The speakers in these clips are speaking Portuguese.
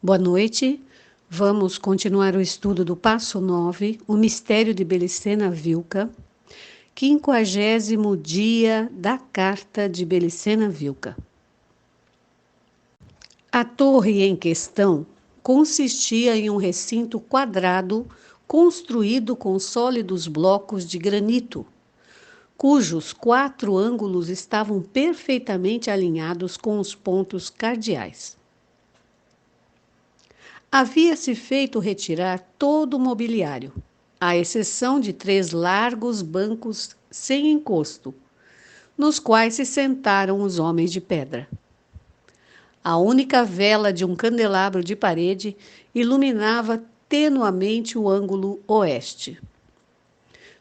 Boa noite. Vamos continuar o estudo do passo 9, o mistério de Belicena Vilca, 50º dia da carta de Belicena Vilca. A torre em questão consistia em um recinto quadrado construído com sólidos blocos de granito, cujos 4 ângulos estavam perfeitamente alinhados com os pontos cardeais. Havia-se feito retirar todo o mobiliário, à exceção de 3 largos bancos sem encosto, nos quais se sentaram os homens de pedra. A única vela de um candelabro de parede iluminava tenuamente o ângulo oeste.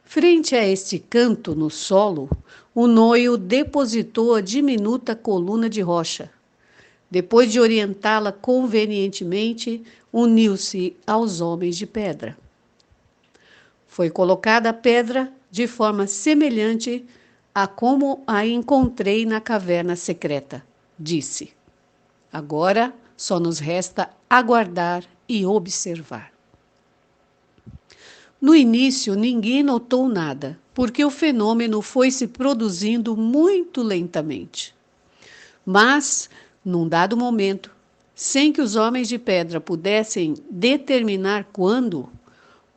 Frente a este canto no solo, o noio depositou a diminuta coluna de rocha. Depois de orientá-la convenientemente, uniu-se aos homens de pedra. Foi colocada a pedra de forma semelhante a como a encontrei na caverna secreta, disse. Agora só nos resta aguardar e observar. No início, ninguém notou nada, porque o fenômeno foi se produzindo muito lentamente. Mas, num dado momento, sem que os homens de pedra pudessem determinar quando,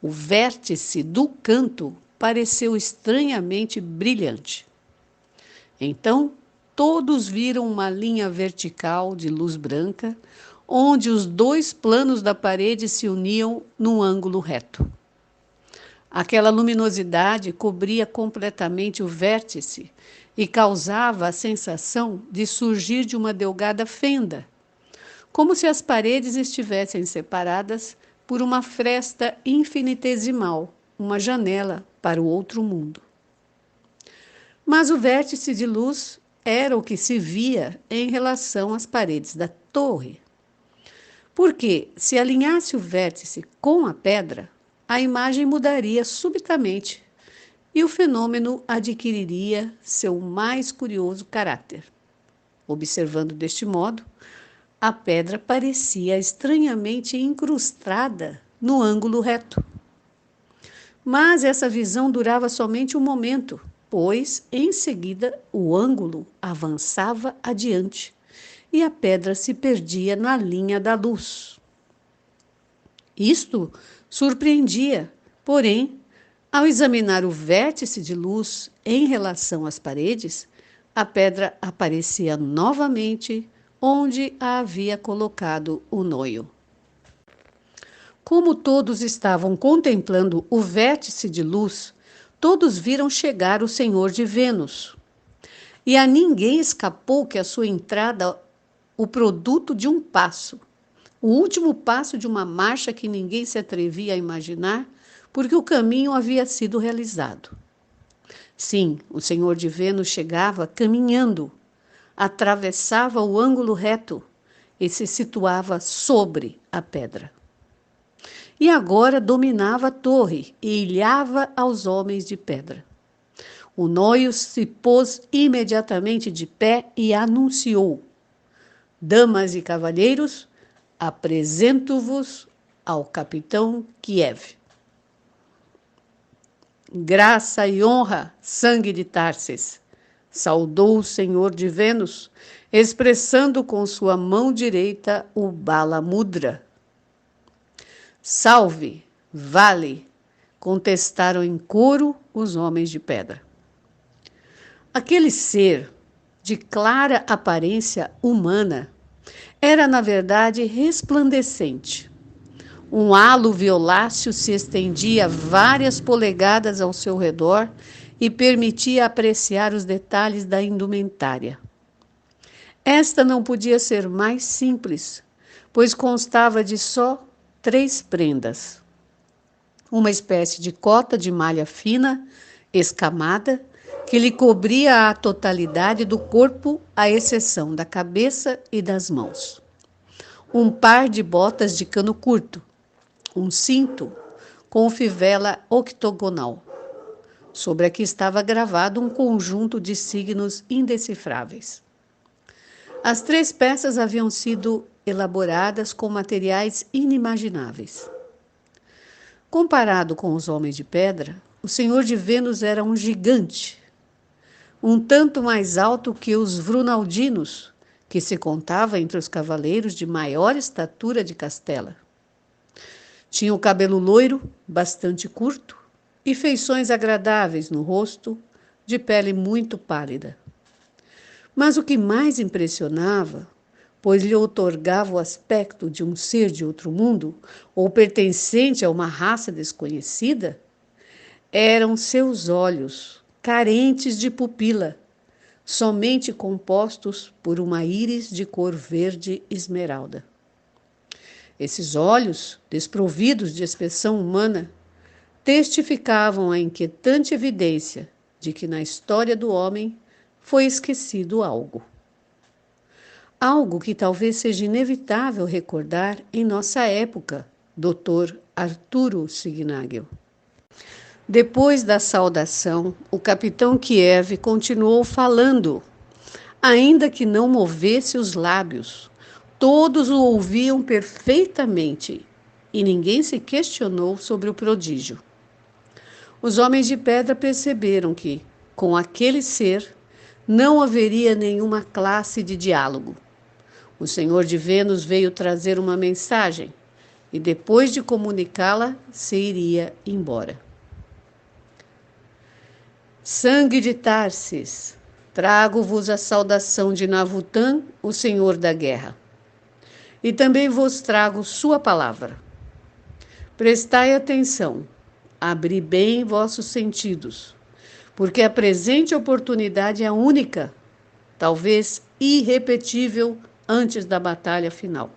o vértice do canto pareceu estranhamente brilhante. Então, todos viram uma linha vertical de luz branca, onde os 2 planos da parede se uniam num ângulo reto. Aquela luminosidade cobria completamente o vértice e causava a sensação de surgir de uma delgada fenda, como se as paredes estivessem separadas por uma fresta infinitesimal, uma janela para o outro mundo. Mas o vértice de luz era o que se via em relação às paredes da torre. Porque, se alinhasse o vértice com a pedra, a imagem mudaria subitamente e o fenômeno adquiriria seu mais curioso caráter. Observando deste modo, a pedra parecia estranhamente incrustada no ângulo reto. Mas essa visão durava somente um momento, pois, em seguida, o ângulo avançava adiante e a pedra se perdia na linha da luz. Isto surpreendia, porém, ao examinar o vértice de luz em relação às paredes, a pedra aparecia novamente onde a havia colocado o noio. Como todos estavam contemplando o vértice de luz, todos viram chegar o Senhor de Vênus. E a ninguém escapou que a sua entrada, o produto de um passo, o último passo de uma marcha que ninguém se atrevia a imaginar, porque o caminho havia sido realizado. Sim, o Senhor de Vênus chegava caminhando, atravessava o ângulo reto e se situava sobre a pedra. E agora dominava a torre e ilhava aos homens de pedra. O noio se pôs imediatamente de pé e anunciou: Damas e cavalheiros, apresento-vos ao capitão Kiev. Graça e honra, sangue de Tarses, saudou o Senhor de Vênus, expressando com sua mão direita o Bala Mudra. Salve, vale, contestaram em coro os homens de pedra. Aquele ser, de clara aparência humana, era, na verdade, resplandecente. Um halo violáceo se estendia várias polegadas ao seu redor e permitia apreciar os detalhes da indumentária. Esta não podia ser mais simples, pois constava de só 3 prendas. Uma espécie de cota de malha fina, escamada, que lhe cobria a totalidade do corpo, à exceção da cabeça e das mãos. Um par de botas de cano curto, um cinto com fivela octogonal, sobre a que estava gravado um conjunto de signos indecifráveis. As 3 peças haviam sido elaboradas com materiais inimagináveis. Comparado com os homens de pedra, o Senhor de Vênus era um gigante, um tanto mais alto que os Vrunaldinos, que se contava entre os cavaleiros de maior estatura de Castela. Tinha o cabelo loiro, bastante curto, e feições agradáveis no rosto, de pele muito pálida. Mas o que mais impressionava, pois lhe outorgava o aspecto de um ser de outro mundo, ou pertencente a uma raça desconhecida, eram seus olhos, carentes de pupila, somente compostos por uma íris de cor verde esmeralda. Esses olhos, desprovidos de expressão humana, testificavam a inquietante evidência de que na história do homem foi esquecido algo. Algo que talvez seja inevitável recordar em nossa época, Dr. Arturo Signagel. Depois da saudação, o capitão Kiev continuou falando, ainda que não movesse os lábios. Todos o ouviam perfeitamente e ninguém se questionou sobre o prodígio. Os homens de pedra perceberam que, com aquele ser, não haveria nenhuma classe de diálogo. O Senhor de Vênus veio trazer uma mensagem e, depois de comunicá-la, se iria embora. Sangue de Tarsis, trago-vos a saudação de Navutã, o Senhor da Guerra. E também vos trago sua palavra. Prestai atenção, abri bem vossos sentidos, porque a presente oportunidade é única, talvez irrepetível antes da batalha final.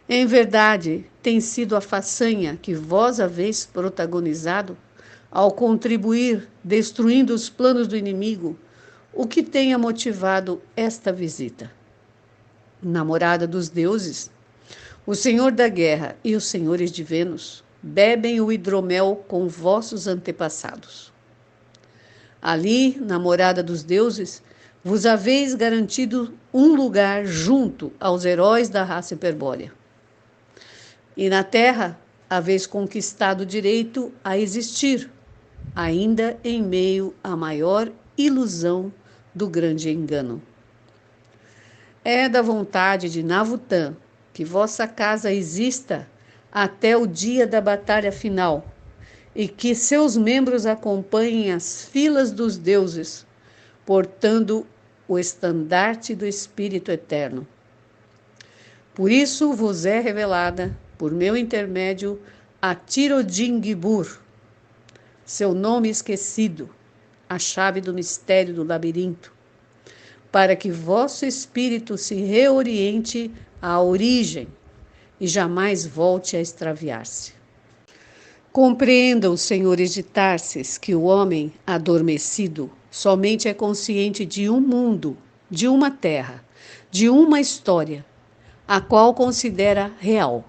Em verdade, tem sido a façanha que vós haveis protagonizado ao contribuir destruindo os planos do inimigo, o que tenha motivado esta visita. Namorada dos deuses, o Senhor da Guerra e os senhores de Vênus bebem o hidromel com vossos antepassados. Ali, namorada dos deuses, vos haveis garantido um lugar junto aos heróis da raça hiperbórea. E na terra, haveis conquistado o direito a existir, ainda em meio à maior ilusão do grande engano. É da vontade de Navutã que vossa casa exista até o dia da batalha final e que seus membros acompanhem as filas dos deuses, portando o estandarte do Espírito Eterno. Por isso vos é revelada, por meu intermédio, a Tirodingbur, seu nome esquecido, a chave do mistério do labirinto, para que vosso espírito se reoriente à origem e jamais volte a extraviar-se. Compreendam, senhores de Tarsis, que o homem adormecido somente é consciente de um mundo, de uma terra, de uma história, a qual considera real.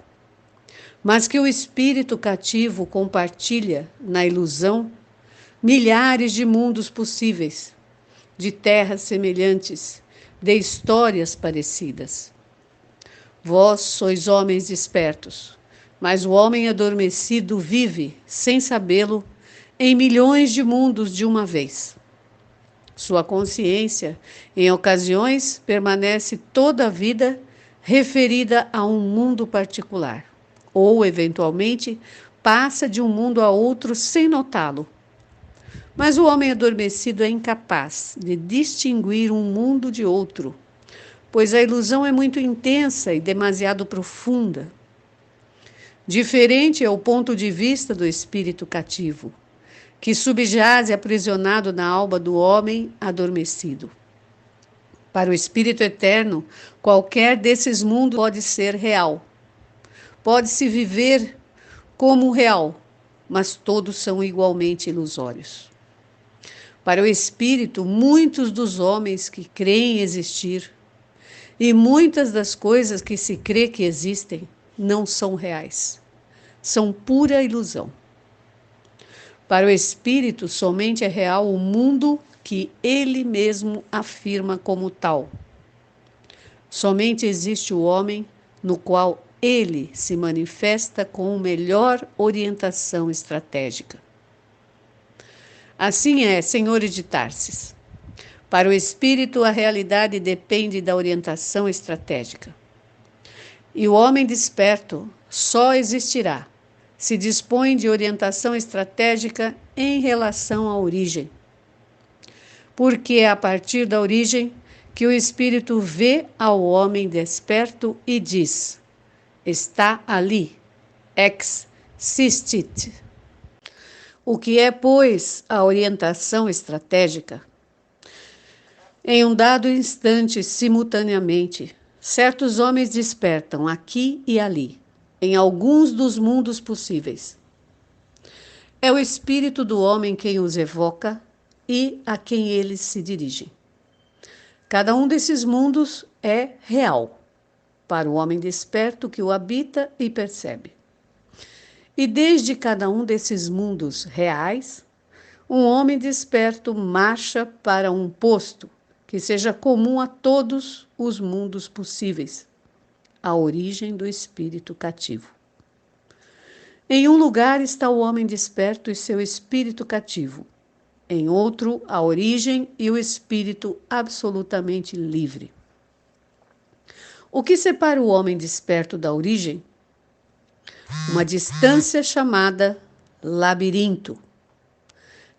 Mas que o espírito cativo compartilha, na ilusão, milhares de mundos possíveis, de terras semelhantes, de histórias parecidas. Vós sois homens despertos, mas o homem adormecido vive, sem sabê-lo, em milhões de mundos de uma vez. Sua consciência, em ocasiões, permanece toda a vida referida a um mundo particular, ou, eventualmente, passa de um mundo a outro sem notá-lo. Mas o homem adormecido é incapaz de distinguir um mundo de outro, pois a ilusão é muito intensa e demasiado profunda. Diferente é o ponto de vista do espírito cativo, que subjaz aprisionado na alma do homem adormecido. Para o espírito eterno, qualquer desses mundos pode ser real. Pode-se viver como real, mas todos são igualmente ilusórios. Para o espírito, muitos dos homens que creem existir e muitas das coisas que se crê que existem não são reais. São pura ilusão. Para o espírito, somente é real o mundo que ele mesmo afirma como tal. Somente existe o homem no qual ele se manifesta com melhor orientação estratégica. Assim é, senhores de Tarsis. Para o espírito, a realidade depende da orientação estratégica. E o homem desperto só existirá se dispõe de orientação estratégica em relação à origem. Porque é a partir da origem que o espírito vê ao homem desperto e diz: está ali, existit. O que é, pois, a orientação estratégica? Em um dado instante, simultaneamente, certos homens despertam aqui e ali, em alguns dos mundos possíveis. É o espírito do homem quem os evoca e a quem eles se dirigem. Cada um desses mundos é real, para o homem desperto que o habita e percebe. E desde cada um desses mundos reais, um homem desperto marcha para um posto que seja comum a todos os mundos possíveis, a origem do espírito cativo. Em um lugar está o homem desperto e seu espírito cativo, em outro, a origem e o espírito absolutamente livre. O que separa o homem desperto da origem? Uma distância chamada labirinto,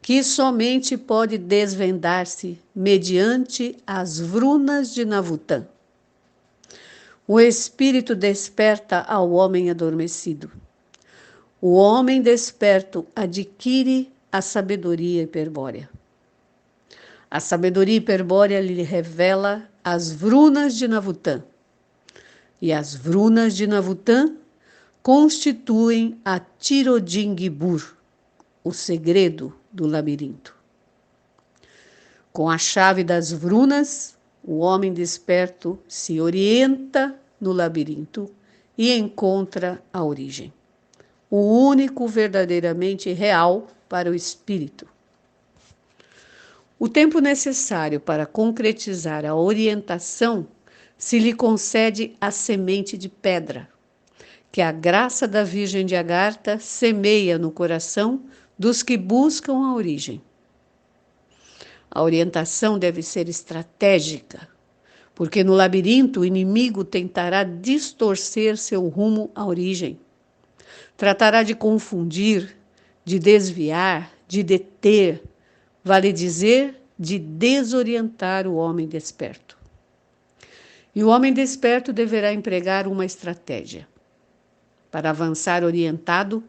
que somente pode desvendar-se mediante as vrunas de Navutã. O espírito desperta ao homem adormecido. O homem desperto adquire a sabedoria hiperbórea. A sabedoria hiperbórea lhe revela as vrunas de Navutã. E as vrunas de Navutã constituem a Tirodingbur, o segredo do labirinto. Com a chave das vrunas, o homem desperto se orienta no labirinto e encontra a origem, o único verdadeiramente real para o espírito. O tempo necessário para concretizar a orientação se lhe concede a semente de pedra, que a graça da Virgem de Agartha semeia no coração dos que buscam a origem. A orientação deve ser estratégica, porque no labirinto o inimigo tentará distorcer seu rumo à origem. Tratará de confundir, de desviar, de deter, vale dizer, de desorientar o homem desperto. E o homem desperto deverá empregar uma estratégia. Para avançar orientado,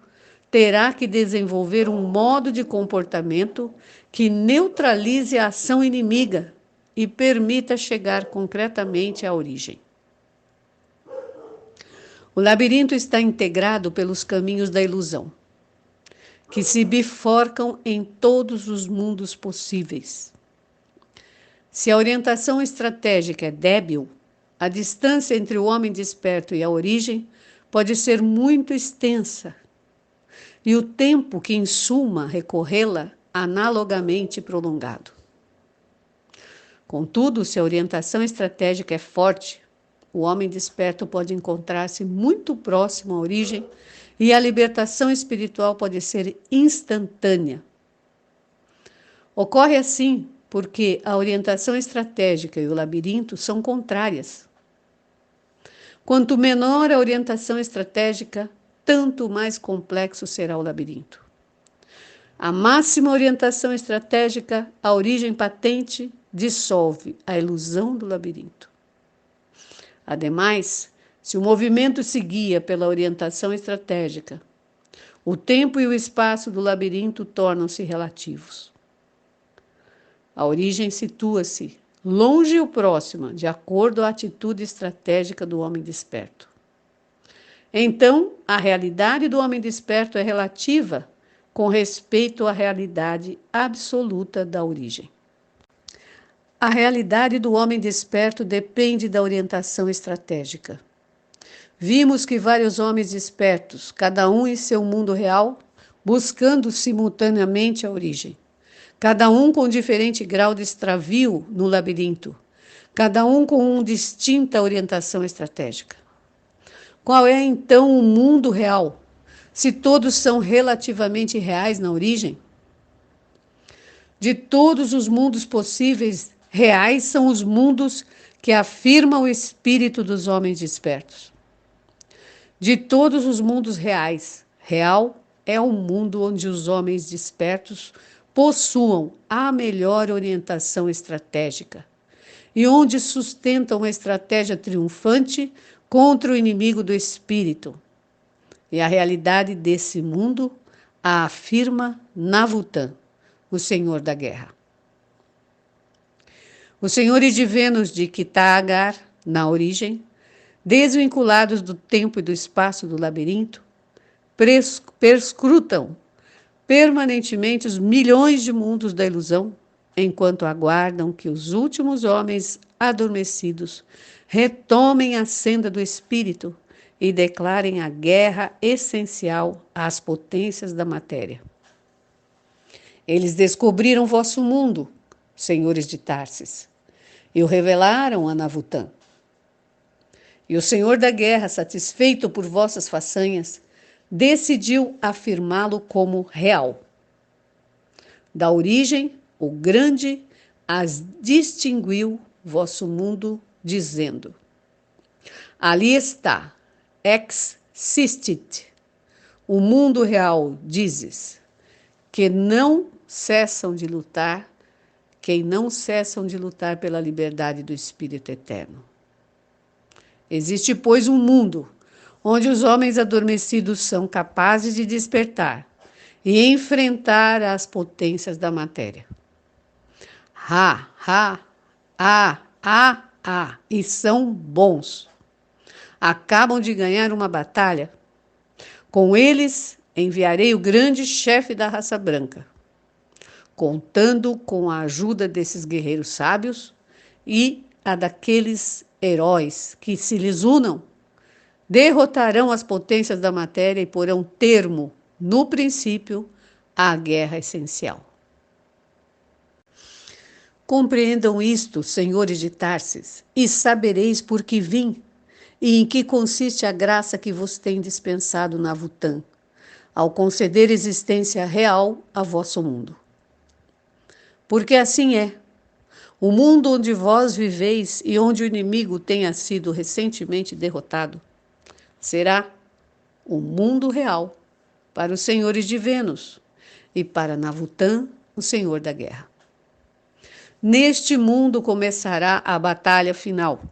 terá que desenvolver um modo de comportamento que neutralize a ação inimiga e permita chegar concretamente à origem. O labirinto está integrado pelos caminhos da ilusão, que se biforcam em todos os mundos possíveis. Se a orientação estratégica é débil, a distância entre o homem desperto e a origem pode ser muito extensa, e o tempo que insuma recorrê-la analogamente prolongado. Contudo, se a orientação estratégica é forte, o homem desperto pode encontrar-se muito próximo à origem e a libertação espiritual pode ser instantânea. Ocorre assim porque a orientação estratégica e o labirinto são contrárias. Quanto menor a orientação estratégica, tanto mais complexo será o labirinto. A máxima orientação estratégica, a origem patente, dissolve a ilusão do labirinto. Ademais, se o movimento se guia pela orientação estratégica, o tempo e o espaço do labirinto tornam-se relativos. A origem situa-se longe ou próxima, de acordo à atitude estratégica do homem desperto. Então, a realidade do homem desperto é relativa com respeito à realidade absoluta da origem. A realidade do homem desperto depende da orientação estratégica. Vimos que vários homens despertos, cada um em seu mundo real, buscando simultaneamente a origem, cada um com diferente grau de extravio no labirinto, cada um com uma distinta orientação estratégica. Qual é, então, o mundo real, se todos são relativamente reais na origem? De todos os mundos possíveis, reais são os mundos que afirmam o espírito dos homens despertos. De todos os mundos reais, real é o mundo onde os homens despertos possuam a melhor orientação estratégica e onde sustentam uma estratégia triunfante contra o inimigo do espírito. E a realidade desse mundo a afirma Navutan, o Senhor da Guerra. Os senhores de Vênus de Kitaagar, na origem, desvinculados do tempo e do espaço do labirinto, perscrutam permanentemente os milhões de mundos da ilusão, enquanto aguardam que os últimos homens adormecidos retomem a senda do espírito e declarem a guerra essencial às potências da matéria. Eles descobriram vosso mundo, senhores de Tarsis, e o revelaram a Navutan. E o Senhor da Guerra, satisfeito por vossas façanhas, decidiu afirmá-lo como real. Da origem, o grande as distinguiu vosso mundo, dizendo: ali está, ex sistit, o mundo real, dizes, que não cessam de lutar, quem não cessam de lutar pela liberdade do Espírito Eterno. Existe, pois, um mundo onde os homens adormecidos são capazes de despertar e enfrentar as potências da matéria. E são bons. Acabam de ganhar uma batalha. Com eles enviarei o grande chefe da raça branca, contando com a ajuda desses guerreiros sábios e a daqueles heróis que, se lhes unam, derrotarão as potências da matéria e porão termo, no princípio, à guerra essencial. Compreendam isto, senhores de Tarsis, e sabereis por que vim, e em que consiste a graça que vos tem dispensado Navutan, ao conceder existência real a vosso mundo. Porque assim é. O mundo onde vós viveis e onde o inimigo tenha sido recentemente derrotado, será o mundo real para os senhores de Vênus e para Navutan, o Senhor da Guerra. Neste mundo começará a batalha final,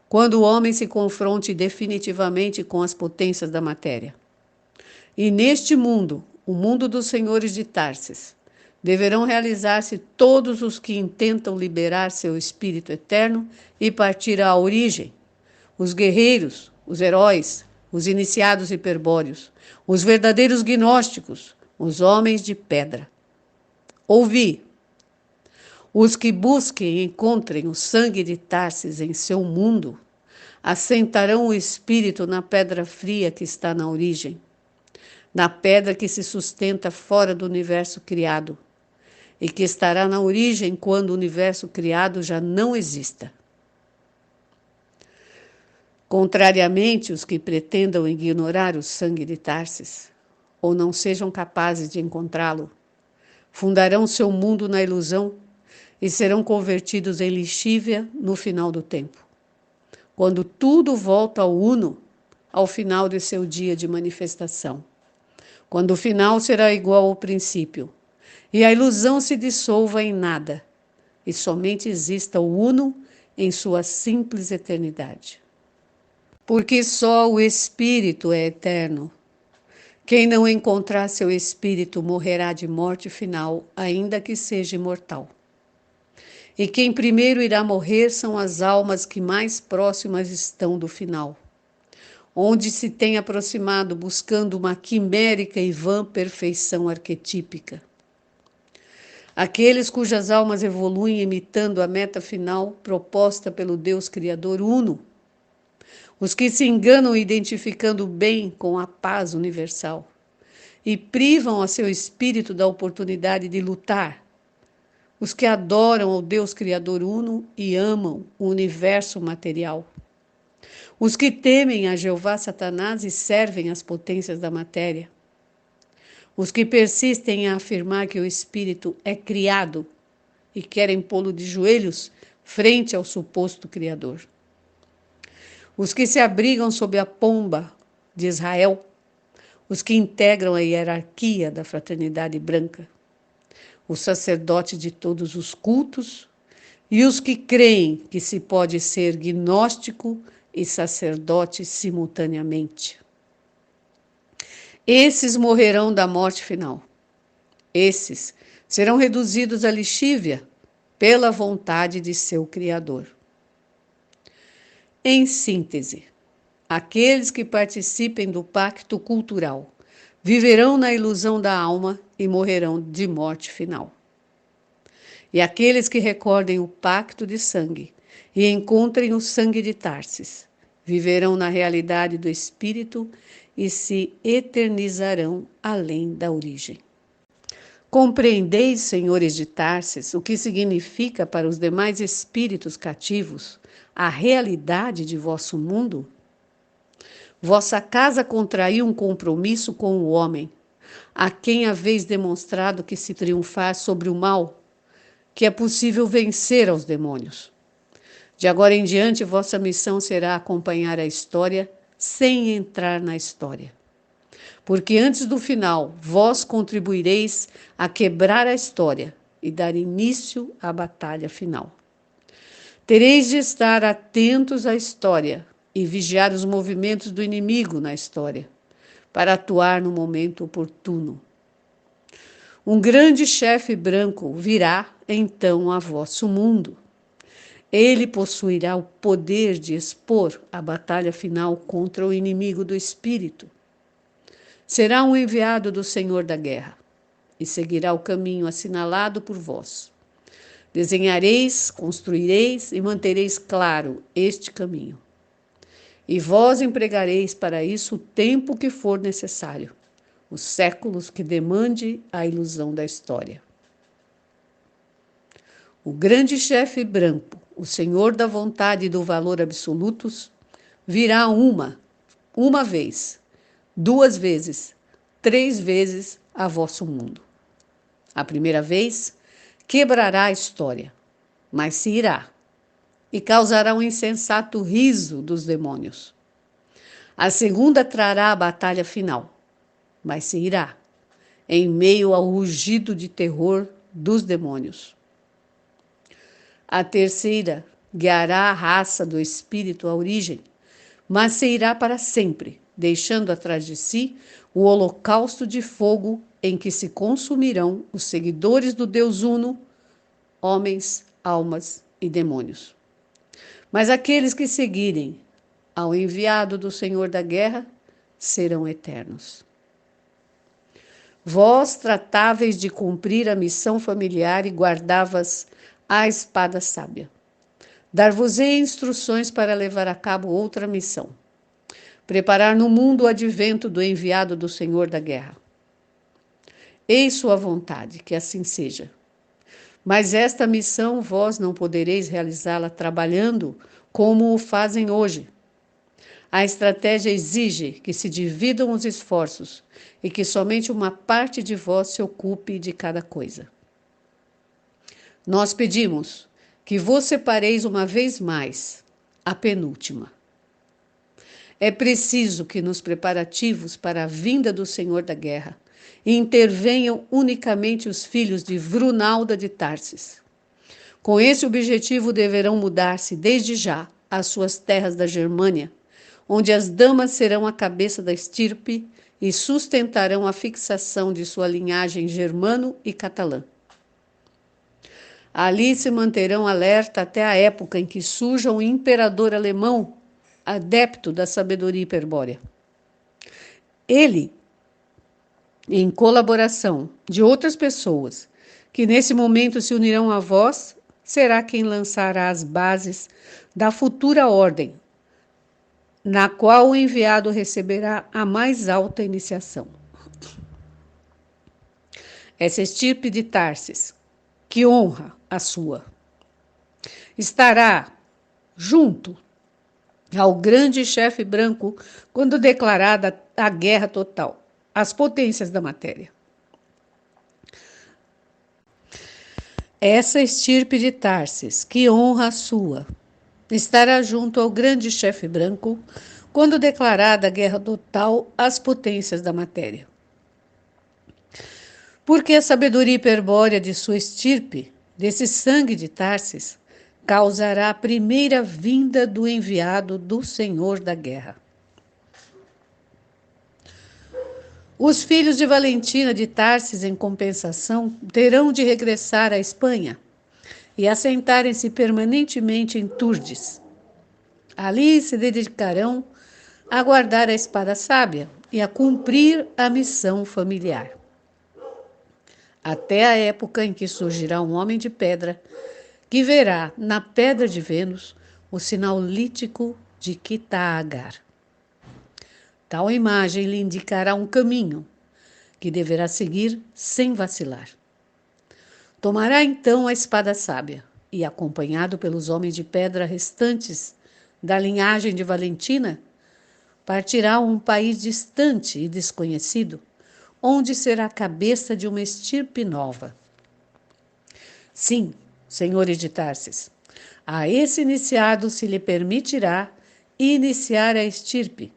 quando o homem se confronte definitivamente com as potências da matéria. E neste mundo, o mundo dos senhores de Tarsis, deverão realizar-se todos os que intentam liberar seu espírito eterno e partir à origem, os guerreiros, os heróis, os iniciados hiperbóreos, os verdadeiros gnósticos, os homens de pedra. Ouvi! Os que busquem e encontrem o sangue de Tarsis em seu mundo, assentarão o espírito na pedra fria que está na origem, na pedra que se sustenta fora do universo criado, e que estará na origem quando o universo criado já não exista. Contrariamente, os que pretendam ignorar o sangue de Tarsis, ou não sejam capazes de encontrá-lo, fundarão seu mundo na ilusão e serão convertidos em lixívia no final do tempo, quando tudo volta ao uno, ao final de seu dia de manifestação, quando o final será igual ao princípio, e a ilusão se dissolva em nada, e somente exista o uno em sua simples eternidade. Porque só o Espírito é eterno. Quem não encontrar seu Espírito morrerá de morte final, ainda que seja imortal. E quem primeiro irá morrer são as almas que mais próximas estão do final, onde se tem aproximado buscando uma quimérica e vã perfeição arquetípica. Aqueles cujas almas evoluem imitando a meta final proposta pelo Deus Criador Uno, os que se enganam identificando o bem com a paz universal e privam a seu espírito da oportunidade de lutar, os que adoram ao Deus Criador Uno e amam o universo material, os que temem a Jeová Satanás e servem as potências da matéria, os que persistem em afirmar que o espírito é criado e querem pô-lo de joelhos frente ao suposto Criador, os que se abrigam sob a pomba de Israel, os que integram a hierarquia da fraternidade branca, os sacerdotes de todos os cultos e os que creem que se pode ser gnóstico e sacerdote simultaneamente. Esses morrerão da morte final. Esses serão reduzidos à lixívia pela vontade de seu Criador. Em síntese, aqueles que participem do pacto cultural viverão na ilusão da alma e morrerão de morte final. E aqueles que recordem o pacto de sangue e encontrem o sangue de Tarsis viverão na realidade do espírito e se eternizarão além da origem. Compreendeis, senhores de Tarsis, o que significa para os demais espíritos cativos a realidade de vosso mundo? Vossa casa contraiu um compromisso com o homem, a quem haveis demonstrado que se triunfar sobre o mal, que é possível vencer aos demônios. De agora em diante, vossa missão será acompanhar a história sem entrar na história. Porque antes do final, vós contribuireis a quebrar a história e dar início à batalha final. Tereis de estar atentos à história e vigiar os movimentos do inimigo na história, para atuar no momento oportuno. Um grande chefe branco virá, então, a vosso mundo. Ele possuirá o poder de expor a batalha final contra o inimigo do espírito. Será um enviado do Senhor da Guerra e seguirá o caminho assinalado por vós. Desenhareis, construireis e mantereis claro este caminho. E vós empregareis para isso o tempo que for necessário, os séculos que demande a ilusão da história. O grande chefe branco, o Senhor da vontade e do valor absolutos, virá uma vez, 2 vezes, 3 vezes a vosso mundo. A primeira vez, quebrará a história, mas se irá, e causará um insensato riso dos demônios. A segunda trará a batalha final, mas se irá, em meio ao rugido de terror dos demônios. A terceira guiará a raça do espírito à origem, mas se irá para sempre, deixando atrás de si o holocausto de fogo em que se consumirão os seguidores do Deus Uno, homens, almas e demônios. Mas aqueles que seguirem ao enviado do Senhor da Guerra serão eternos. Vós tratáveis de cumprir a missão familiar e guardavas a espada sábia. Dar-vos-ei instruções para levar a cabo outra missão. Preparar no mundo o advento do enviado do Senhor da Guerra. Eis sua vontade, que assim seja. Mas esta missão vós não podereis realizá-la trabalhando como o fazem hoje. A estratégia exige que se dividam os esforços e que somente uma parte de vós se ocupe de cada coisa. Nós pedimos que vos separeis uma vez mais, a penúltima. É preciso que nos preparativos para a vinda do Senhor da Guerra intervenham unicamente os filhos de Vrunalda de Tarsis. Com esse objetivo deverão mudar-se desde já às suas terras da Germânia, onde as damas serão a cabeça da estirpe e sustentarão a fixação de sua linhagem germano e catalã. Ali se manterão alerta até a época em que surja um imperador alemão, adepto da sabedoria hiperbórea. Ele, em colaboração de outras pessoas, que nesse momento se unirão a vós, será quem lançará as bases da futura ordem, na qual o enviado receberá a mais alta iniciação. Essa estirpe de Tarsis, que honra a sua. Estará junto ao grande chefe branco quando declarada a guerra total às potências da matéria. Essa estirpe de Tarsis, que honra a sua, estará junto ao grande chefe branco quando declarada a guerra total às potências da matéria. Porque a sabedoria hiperbórea de sua estirpe, desse sangue de Tarsis, causará a primeira vinda do enviado do Senhor da guerra. Os filhos de Valentina de Tarsis, em compensação, terão de regressar à Espanha e assentarem-se permanentemente em Turdes. Ali se dedicarão a guardar a espada sábia e a cumprir a missão familiar. Até a época em que surgirá um homem de pedra que verá na pedra de Vênus o sinal lítico de Kitá-Agar. Tal imagem lhe indicará um caminho que deverá seguir sem vacilar. Tomará então a espada sábia e, acompanhado pelos homens de pedra restantes da linhagem de Valentina, partirá a um país distante e desconhecido, onde será a cabeça de uma estirpe nova. Sim, senhores de Tarsis, a esse iniciado se lhe permitirá iniciar a estirpe,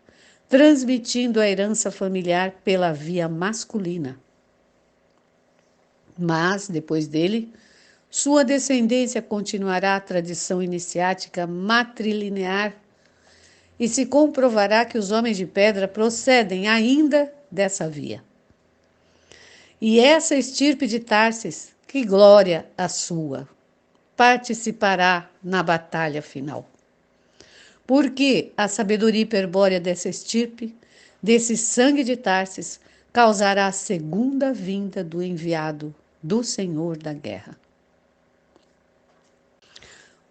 transmitindo a herança familiar pela via masculina. Mas, depois dele, sua descendência continuará a tradição iniciática matrilinear e se comprovará que os homens de pedra procedem ainda dessa via. E essa estirpe de Tarsis, que glória a sua, participará na batalha final. Porque a sabedoria hiperbórea dessa estirpe, desse sangue de Tarsis, causará a segunda vinda do enviado do Senhor da guerra.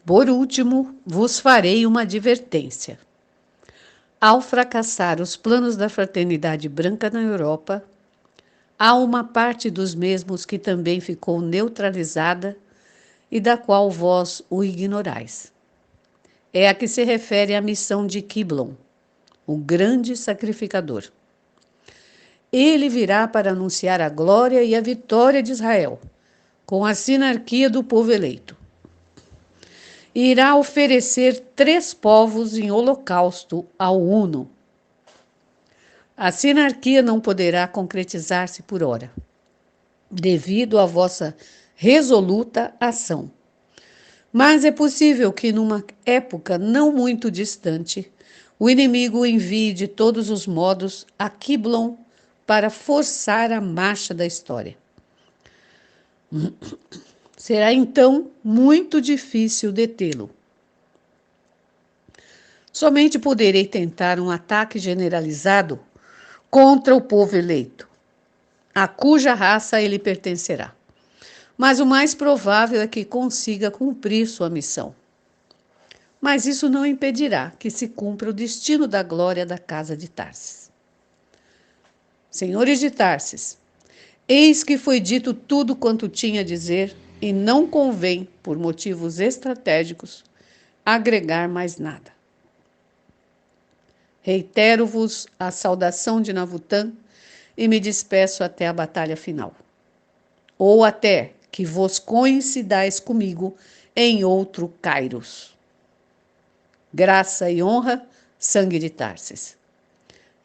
Por último, vos farei uma advertência. Ao fracassar os planos da fraternidade branca na Europa, há uma parte dos mesmos que também ficou neutralizada e da qual vós o ignorais. É a que se refere à missão de Quiblon, o grande sacrificador. Ele virá para anunciar a glória e a vitória de Israel, com a sinarquia do povo eleito. Irá oferecer 3 povos em holocausto ao Uno. A sinarquia não poderá concretizar-se por ora, devido à vossa resoluta ação. Mas é possível que, numa época não muito distante, o inimigo envie de todos os modos a Quiblon para forçar a marcha da história. Será então muito difícil detê-lo. Somente poderei tentar um ataque generalizado contra o povo eleito, a cuja raça ele pertencerá. Mas o mais provável é que consiga cumprir sua missão. Mas isso não impedirá que se cumpra o destino da glória da casa de Tarsis. Senhores de Tarsis, eis que foi dito tudo quanto tinha a dizer e não convém, por motivos estratégicos, agregar mais nada. Reitero-vos a saudação de Navutã e me despeço até a batalha final. Ou até que vos coincidais comigo em outro Kairos. Graça e honra, sangue de Tarsis.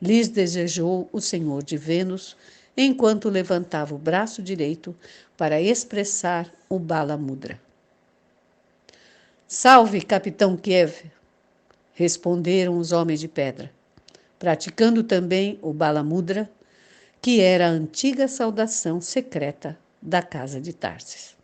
Lhes desejou o Senhor de Vênus, enquanto levantava o braço direito para expressar o Bala Mudra. Salve, capitão Kiev! Responderam os homens de pedra, praticando também o Bala Mudra, que era a antiga saudação secreta da casa de Tarsis.